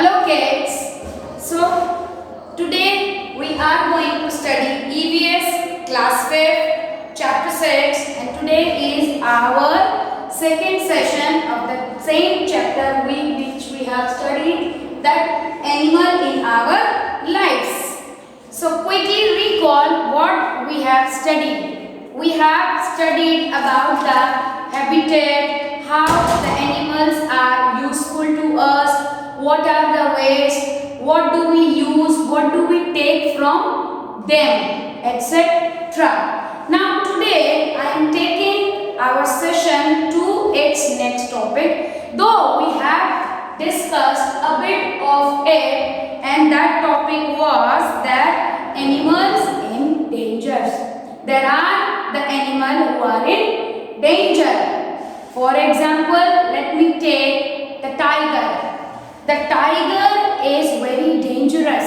Hello kids. So today we are going to study EVS class 5 chapter 6 and today is our second session of the same chapter which we have studied, that animal in our lives. So quickly recall what we have studied. We have studied about the habitat, how the animals are useful to us, what are the ways, what do we use, what do we take from them, etc. Now today I am taking our session to its next topic, though we have discussed a bit of it, and that topic was that animals in dangers. There are the animals who are in danger. For example, let me take the tiger. The tiger is very dangerous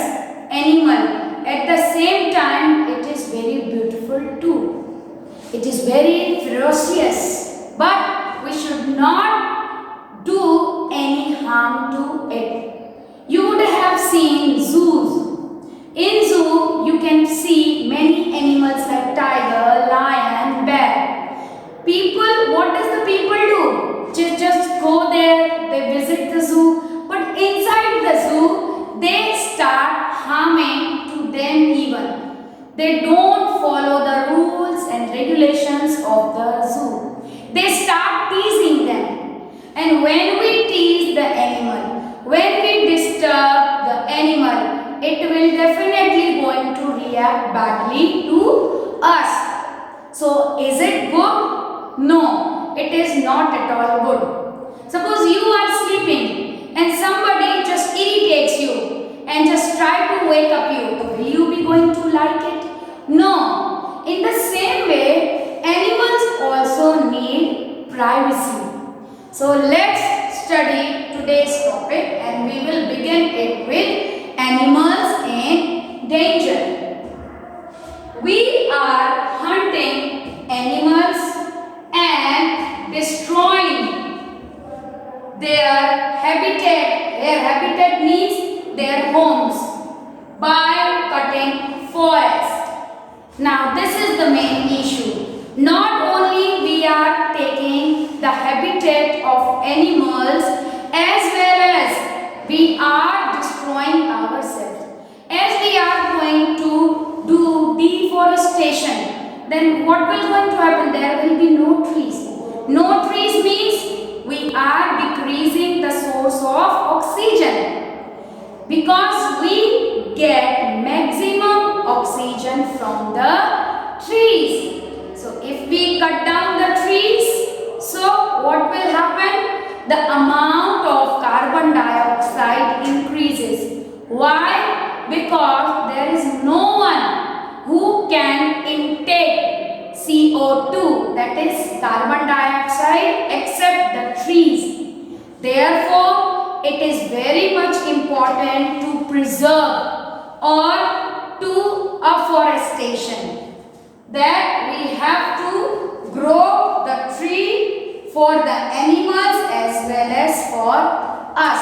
animal. At the same time, it is very beautiful too. It is very ferocious, but we should not do any harm to it. You would have seen zoos. In zoo, you can see many animals like tiger, lion, bear. People, what does the people do? Just go there, they visit the zoo. But inside the zoo, they start harming to them even. They don't follow the rules and regulations of the zoo. They start teasing them. And when we tease the animal, when we disturb the animal, it will definitely going to react badly to us. So is it good? No, it is not at all good. Suppose you are sleeping and somebody just irritates you and just try to wake up you, will you be going to like it? No. In the same way, animals also need privacy. So let's study today's topic and we will begin it with animals in danger. We are hunting animals and destroying their habitat. Their habitat means their homes by cutting forest. Now this is the main issue. Not only we are taking the habitat of animals, as well as we are destroying ourselves. As we are going to do deforestation, then what will going to happen? There will be no trees. No trees means we are decreasing the source of oxygen, because we get maximum oxygen from the trees. So if we cut down the trees, so what will happen? The amount of carbon dioxide increases. Why? Because there is no one who can intake CO2, that is carbon dioxide, except the trees. Therefore, it is very much important to preserve or do afforestation. That we have to grow the tree for the animals as well as for us.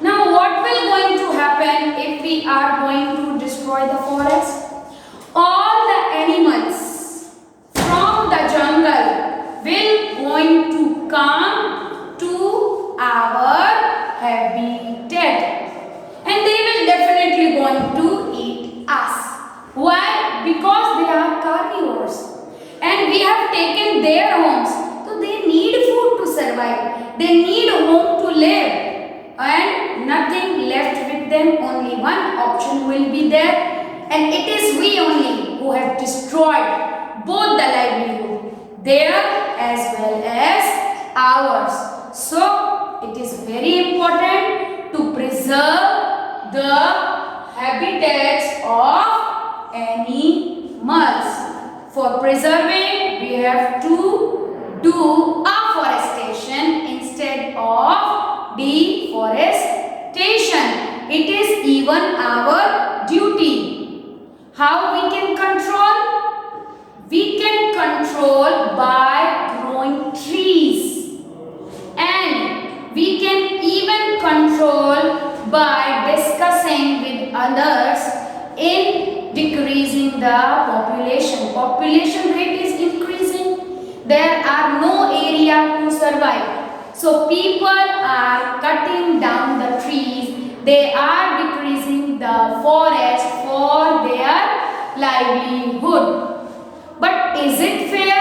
Now, what will going to happen if we are going to destroy the forest? All the animals from the jungle will going to come to our habitat, and they will definitely going to eat us. Why? Because they are carnivores and we have taken their homes, so they need food to survive, they need a home to live, and nothing left with them. Only one option will be there, and it is we only who have destroyed both the livelihood, their as well as ours. So it is very important to preserve the habitats of animals. For preserving, we have to do afforestation instead of deforestation. It is even our duty. How we can control? We can control by growing trees, and we can even control by discussing with others in decreasing the population. Population rate is increasing. There are no area to survive. So people are cutting down the trees. They are decreasing the forest for their livelihood. But is it fair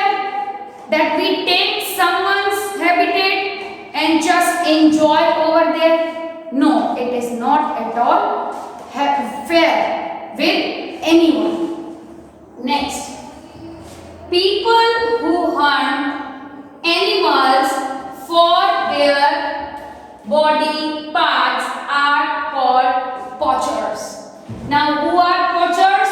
that we take someone's habitat and just enjoy over there? No, it is not at all fair with anyone. Next, people who hunt animals for their body parts are called poachers. Now, who are poachers?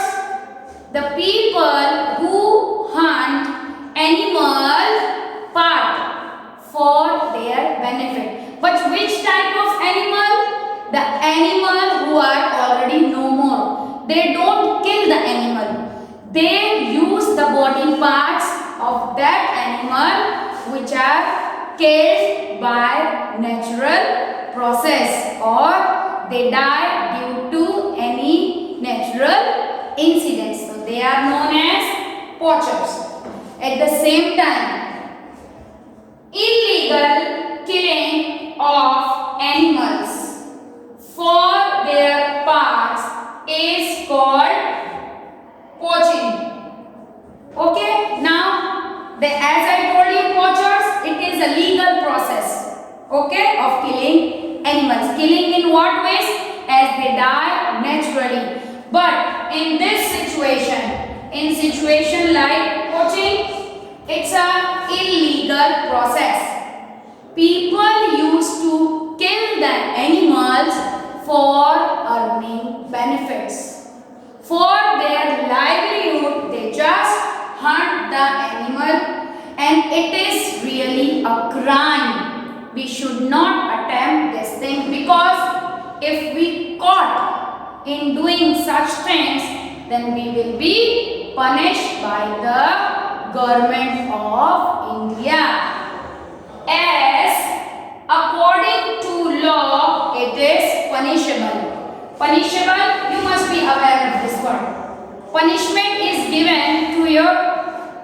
The people who hunt animal part for their benefit. But which type of animal? The animal who are already no more. They don't kill the animal. They use the body parts of that animal which are killed by natural process or they die due to any natural incidents. So they are known as poachers. At the same time, illegal killing of animals for their parts is called poaching. Okay, now as I told you, poachers, it is a legal process, okay, of killing animals. Killing in what ways? As they die naturally. But in this situation, in situation like poaching, it's a illegal process. People used to kill the animals for earning benefits. For their livelihood, they just hunt the animal, and it is really a crime. We should not attempt this thing, because if we caught in doing such things, then we will be punished by the government of India. As according to law, it is punishable. Punishable, you must be aware of this word. Punishment is given to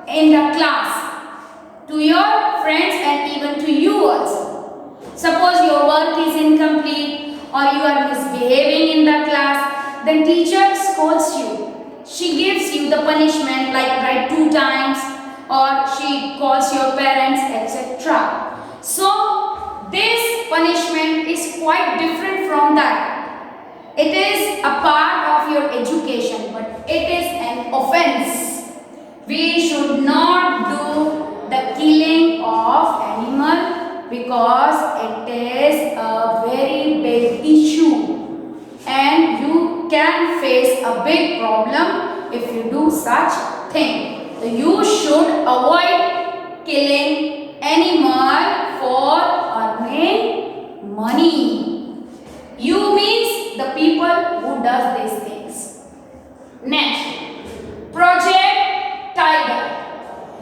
in the class, to your friends and even to you also. Suppose your work is incomplete or you are misbehaving in the class, then teacher scolds you. She gives you the punishment like write 2 times, or she calls your parents, etc. So this punishment is quite different from that. It is a part of your education, but it is an offense. We should not do the killing of animal because it is a very big issue and you can face a big problem if you do such thing. So you should avoid killing animal for earning money. You means the people who does these things. Next, Project Tiger.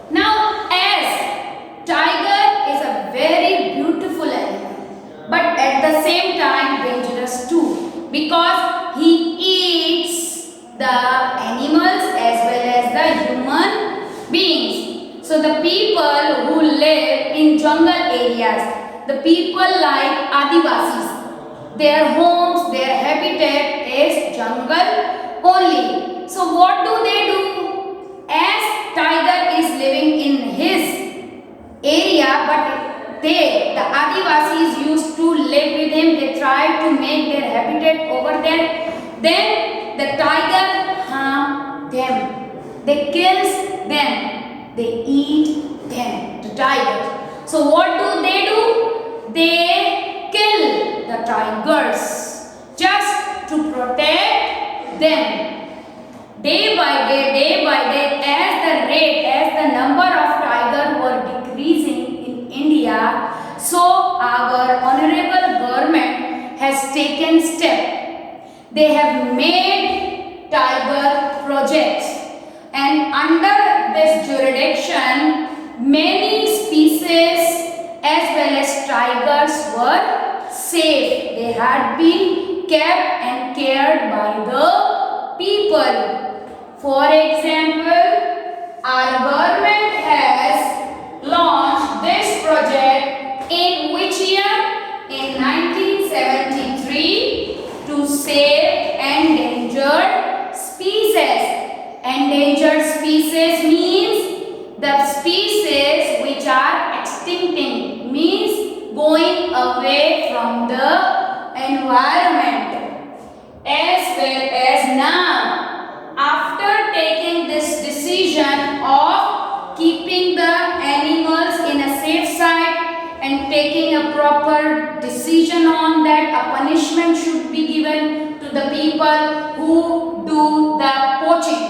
Now, as tiger is a very beautiful animal, but at the same time dangerous too, because he eats the animals as well as the human beings. So the people who live in jungle areas, the people like Adivasis, their homes, their habitat is jungle only. So what do they do? As tiger is living in his area, but the Adivasis used to live with him. They try to make their habitat over there. Then the tiger harm them. They kills them. They eat them, the tiger. So what do? They kill the tigers just to protect them. Day by day, as the number of tigers were decreasing in India, so our honorable government has taken step. They have made tiger projects, and under this jurisdiction, many species as well as tigers were saved. They had been kept and cared by the people. For example, our government has launched this project in which year? In 1973 to save endangered species. Endangered species means the species which are extincting, means going away from the environment. As well as now, after taking this decision of keeping the animals in a safe side and taking a proper decision on that, a punishment should be given to the people who do the poaching.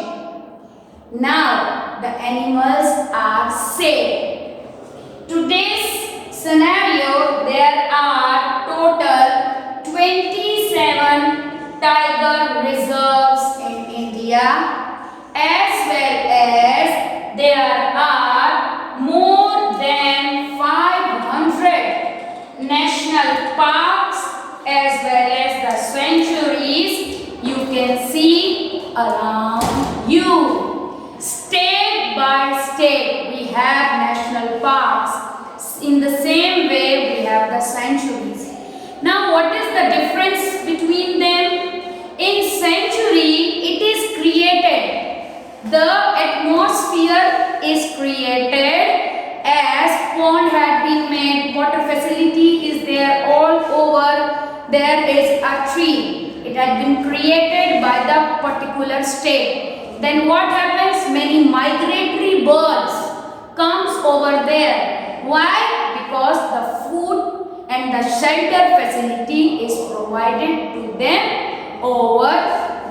Now the animals are safe. Today's scenario, there are total 27 tiger reserves in India, as well as there are more than 500 national parks as well as the sanctuaries you can see around you. State by state we have national parks. In the same way we have the sanctuaries. Now what is the difference between them? In sanctuary it is created. The atmosphere is created as pond had been made, water facility is there all over, there is a tree. It had been created by the particular state. Then what happens? Many migratory birds comes over there. Why? Because the food and the shelter facility is provided to them over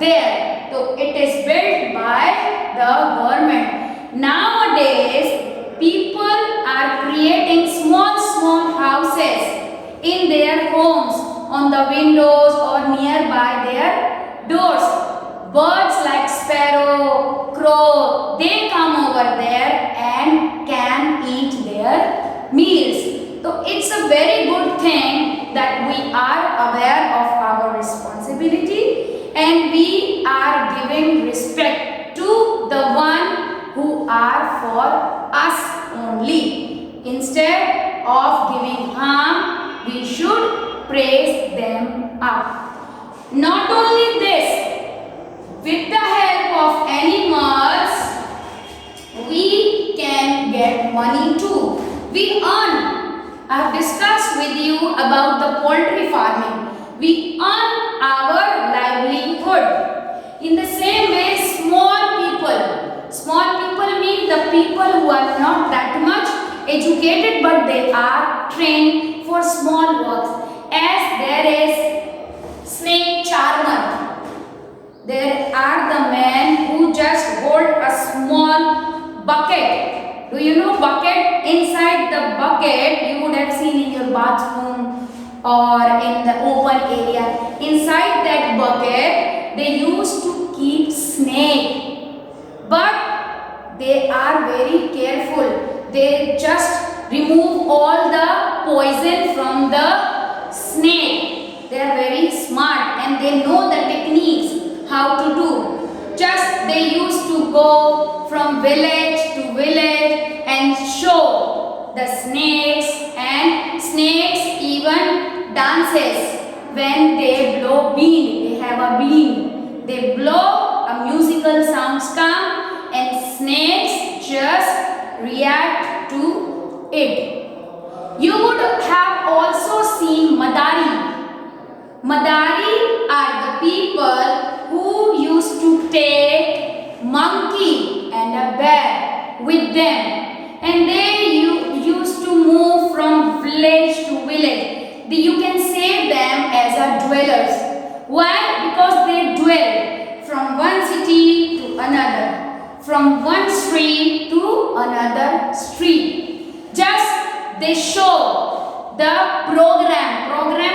there. So it is built by the government. Nowadays, people are creating small houses in their homes, on the windows or nearby their doors. Birds like sparrow, crow, they come over there and can eat their meals. So it's a very good thing that we are aware of our responsibility and we are giving respect to the one who are for us only. Instead of giving harm, we should praise them up. Not only this, with the help of animals, we can get money too. We earn. I have discussed with you about the poultry farming. We earn our livelihood. In the same way, small people. Small people mean the people who are not that much educated but they are trained for small works. As there is snake charmer. There are the men who just hold a small bucket. Do you know bucket? Inside the bucket, you would have seen in your bathroom or in the open area. Inside that bucket, they used to keep snake. But they are very careful. They just remove all the poison from the snake. They are very smart and they know the techniques. How to do. Just they used to go from village to village and show the snakes, and snakes even dances when they blow bean. They have a bean. They blow, a musical sounds come and snakes just react to it. You would have also seen Madari. Madari are the people who used to take monkey and a bear with them, and they used to move from village to village. You can say them as a dwellers. Why? Because they dwell from one city to another, from one street to another street. Just they show the program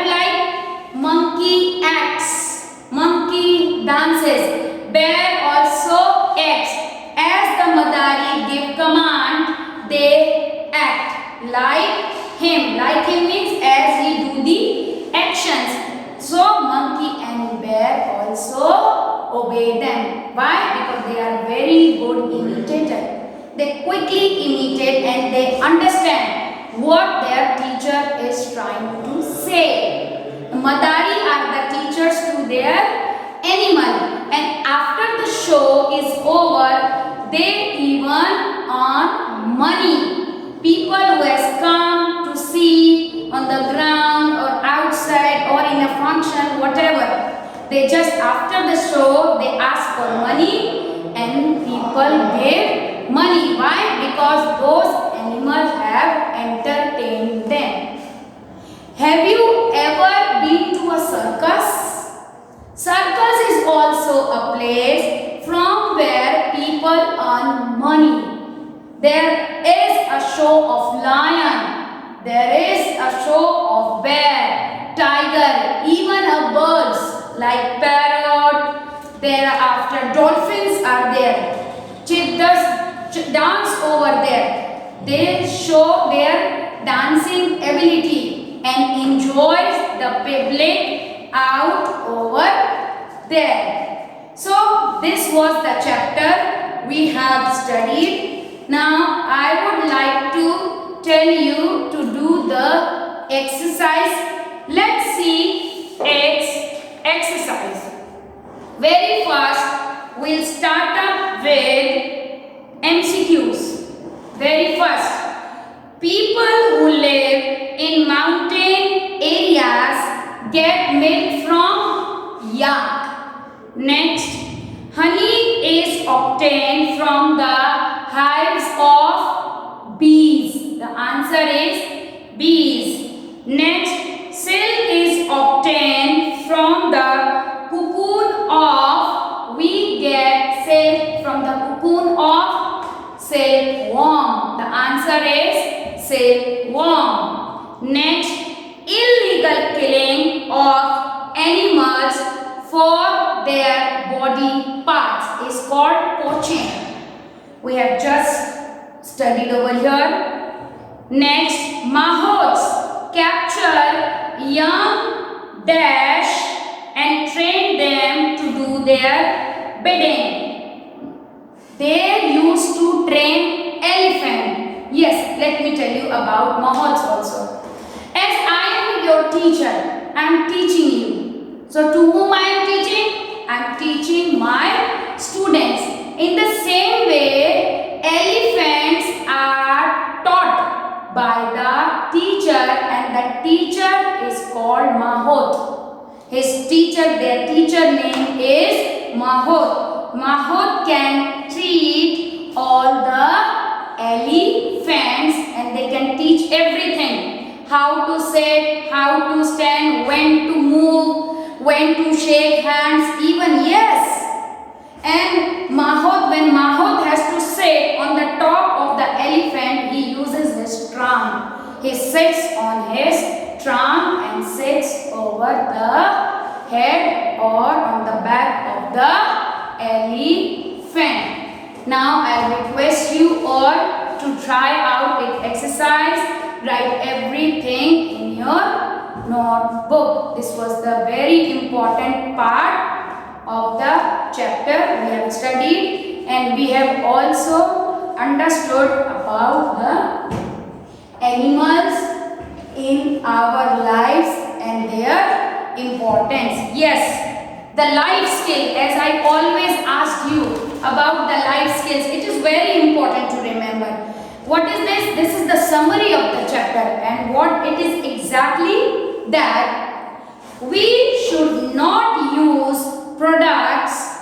like monkey acts, monkey dances, bear also acts. As the Madari give command, they act like him. Like him means as he do the actions. So monkey and also obey them. Why? Because they are very good imitator. They quickly imitate and they understand what their teacher is trying to say. Madari are the teachers to their animal, and after the show is over, they even earn money. People who has come to see on the ground or outside or in a function, whatever, they just after the show they ask for money and people give money. Why? Because those animals have entertained them. Have you ever been to a circus? Circus is also a place from where people earn money. There is a show of lion, there is a show of bear, tiger, even a birds like parrot. Thereafter dolphins are there. Cheetahs dance over there. They show their dancing ability and enjoys the public out over there. So this was the chapter we have studied. Now I would like to tell you to do the exercise. Let's see exercise. Very first we'll start up with MCQs. Very first, people who live in mountain areas get milk from yak. Next, honey is obtained from the hives of bees. The answer is bees. Next, silk is obtained from the cocoon of, we get silk from the cocoon of silkworm. The answer is silkworm. Next, illegal killing of animals for their body parts is called poaching. We have just studied over here. Next, mahots capture young dash and train them to do their bidding. They used to train elephant. Yes, let me tell you about mahots also. As I am your teacher, I am teaching you. So to whom I am teaching? I am teaching my students. In the same way, elephants are taught by the teacher, and the teacher is called mahot. His teacher, their teacher name is mahot. Mahot can treat all the elephants and they can teach everything. How to sit, how to stand, when to move, when to shake hands, even yes. And mahot, when mahot has to sit on the top of the elephant, he uses his trunk. He sits on his trunk and sits over the head or on the back of the elephant. Now I request you all to try out an exercise. Write everything in your notebook. This was the very important part of the chapter we have studied, and we have also understood about the animals in our lives and their importance. Yes, the life skill, as I always ask you about the life skills, it is very important to remember. What is this? This is the summary of the chapter, and what it is exactly that we should not use products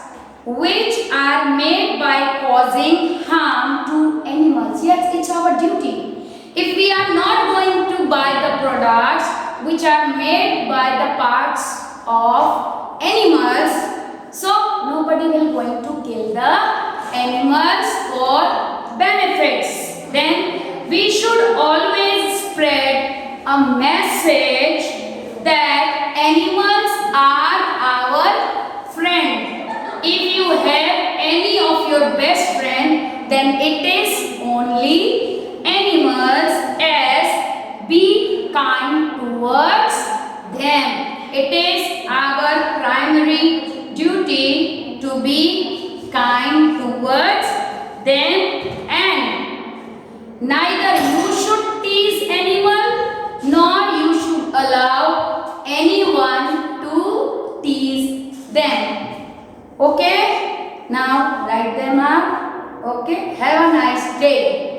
which are made by causing harm to animals. Yes, it's our duty. If we are not going to buy the products which are made by the parts of animals, so nobody will going to kill the animals for benefits. Then we should always spread a message that animals are our friend. If you have any of your best friend, then it is only animals, as be kind towards them. It is our primary duty to be kind towards them, and neither you should tease anyone nor you should allow anyone to tease them. Okay? Now write them up. Okay? Have a nice day.